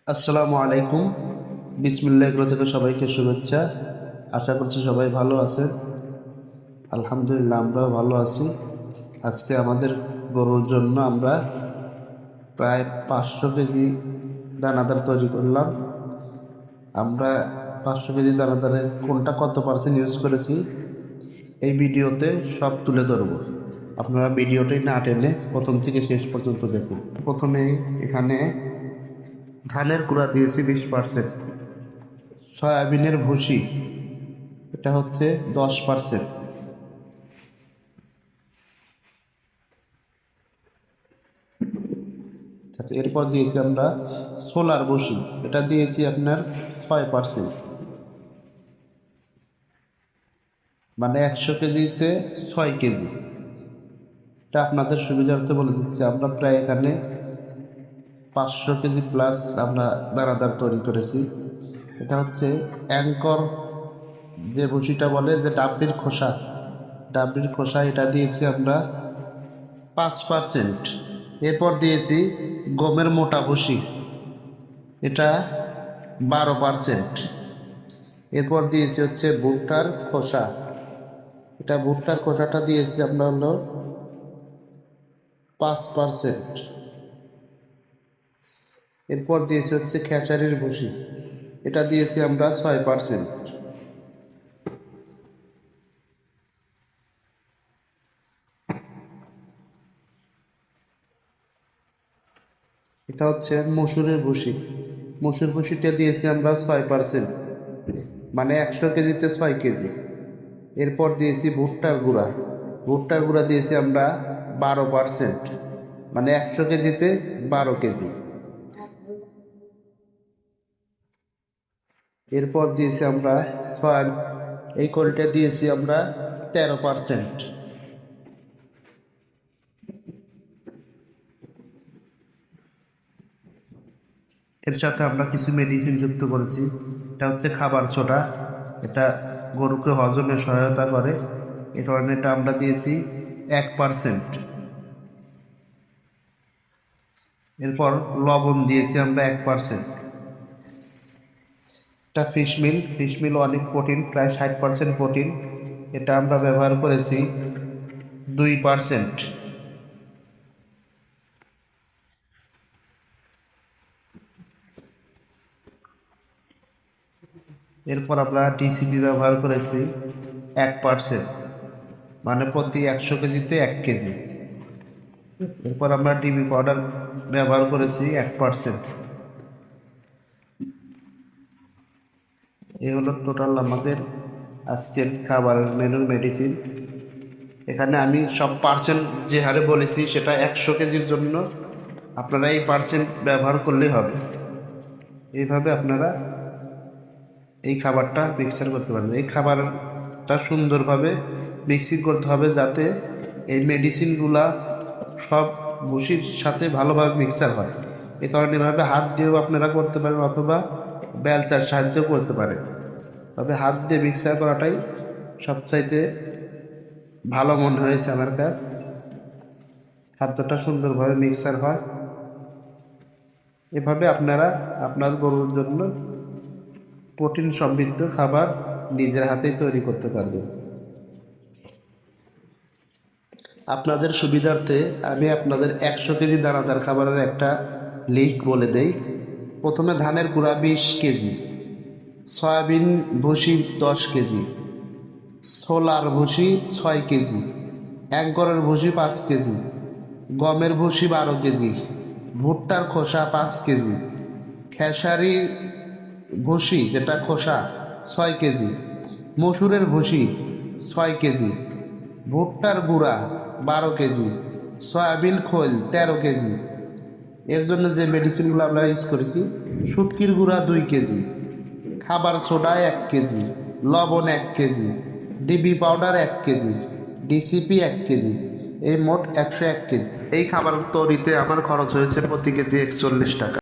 আসসালামু আলাইকুম। বিসমিল্লাহ থেকে সবাইকে শুভেচ্ছা। আশা করছি সবাই ভালো আছেন। আলহামদুলিল্লাহ আমরাও ভালো আছি। আজকে আমাদের গরুর জন্য আমরা প্রায় 500 কেজি দানাদার তৈরি করলাম। আমরা 500 কেজি দানাদারে কোনটা কত পার্সেন্ট ইউজ করেছি এই ভিডিওতে সব তুলে ধরবো। আপনারা ভিডিওটাই না টেনে প্রথম থেকে শেষ পর্যন্ত দেখুন। প্রথমে এখানে ধানের গুঁড়া দিয়েছি 20%, সয়াবিনের ভুসি এটা হচ্ছে 10%, এরপর দিয়েছি আমরা সোলার ভুসি, এটা দিয়েছি আপনার 6%, মানে 100 কেজিতে 6 কেজি। এটা আপনাদের সুবিধার্থে বলে দিচ্ছি, আমরা প্রায় এখানে 500 কেজি প্লাস আমরা দানাদার তৈরি করেছি। এটা হচ্ছে অ্যাঙ্কর, যে ভুসিটা বলে যে ডাবলির খোসা এটা দিয়েছি আমরা 5%। এরপর দিয়েছি গমের মোটা ভুসি, এটা 12%। এরপর দিয়েছি হচ্ছে ভুট্টার খোসা, এটা ভুট্টার খোসাটা দিয়েছি আমরা হলো 5%। এরপর দিয়েছি হচ্ছে খেসারির ভুসি, এটা দিয়েছি আমরা 6%। এটা হচ্ছে মসুরের ভুসি, মসুর ভুসিটা দিয়েছি আমরা 6%, মানে 100 কেজিতে 6 কেজি। এরপর দিয়েছি ভুট্টার গুঁড়া দিয়েছি আমরা 12%, মানে 100 কেজিতে 12 কেজি। এরপর দিয়েছি আমরা সয়াবিন, এই কোয়ালিটি দিয়েছি আমরা 13%। এর সাথে আমরা কিছু মেডিসিন যুক্ত করেছি, এটা হচ্ছে খাবার সোডা, এটা গরুকে হজমে সহায়তা করে, এ কারণে এটা আমরা দিয়েছি 1%। এরপর লবণ দিয়েছি আমরা 1%। এটা ফিশ মিল অনেক প্রোটিন, প্রায় 60% প্রোটিন, এটা আমরা ব্যবহার করেছি 2%। এরপর আমরা ডিসিপি ব্যবহার করেছি 1%, মানে প্রতি 100 কেজিতে 1 কেজি। এরপর আমরা ডিবি পাউডার ব্যবহার করেছি 1%। এই হলো টোটাল আমাদের আজকের খাবারের মেনুর মেডিসিন। এখানে আমি সব পার্সেন্ট যে হারে বলেছি সেটা 100 কেজির জন্য, আপনারা এই পার্সেন্ট ব্যবহার করলেই হবে। এইভাবে আপনারা এই খাবারটা মিক্সার করতে পারবেন। এই খাবারটা সুন্দরভাবে মিক্সিং করতে হবে যাতে এই মেডিসিনগুলা সব ভুসির সাথে ভালোভাবে মিক্সার হয়। এ কারণে এভাবে হাত দিয়েও আপনারা করতে পারেন অথবা বেলচার সাহায্যেও করতে পারেন, তবে হাত দিয়ে মিক্সার করাটাই সবচাইতে ভালো মনে হয়েছে আমার কাছ। খাদ্যটা সুন্দরভাবে মিক্সার হয়। এভাবে আপনারা আপনার গরুর জন্য প্রোটিন সমৃদ্ধ খাবার নিজের হাতেই তৈরি করতে পারবেন। আপনাদের সুবিধার্থে আমি আপনাদের 100 কেজি দানাদার খাবারের একটা লিস্ট বলে দেই। প্রথমে ধানের গুঁড়া 20 কেজি, সয়াবিন ভুসি 10 কেজি, ছোলার ভুসি 6 কেজি, অ্যাঙ্করের ভুসি 5 কেজি, গমের ভুসি 12 কেজি, ভুট্টার খোসা 5 কেজি, খেসারি ভুসি যেটা খোসা 6 কেজি, মসুরের ভুসি 6 কেজি, ভুট্টার গুঁড়া 12 কেজি, সয়াবিন খোল 13 কেজি। এর জন্য যে মেডিসিনগুলো আমরা ইউজ করেছি, শুটকির গুঁড়া 2 কেজি, খাবার সোডা 1 কেজি, লবণ 1 KG, DB powder 1 KG, DCP 1 KG, এই মোট 101 কেজি। এই খাবার তৈরিতে আমার খরচ হয়েছে প্রতি কেজি 41 টাকা।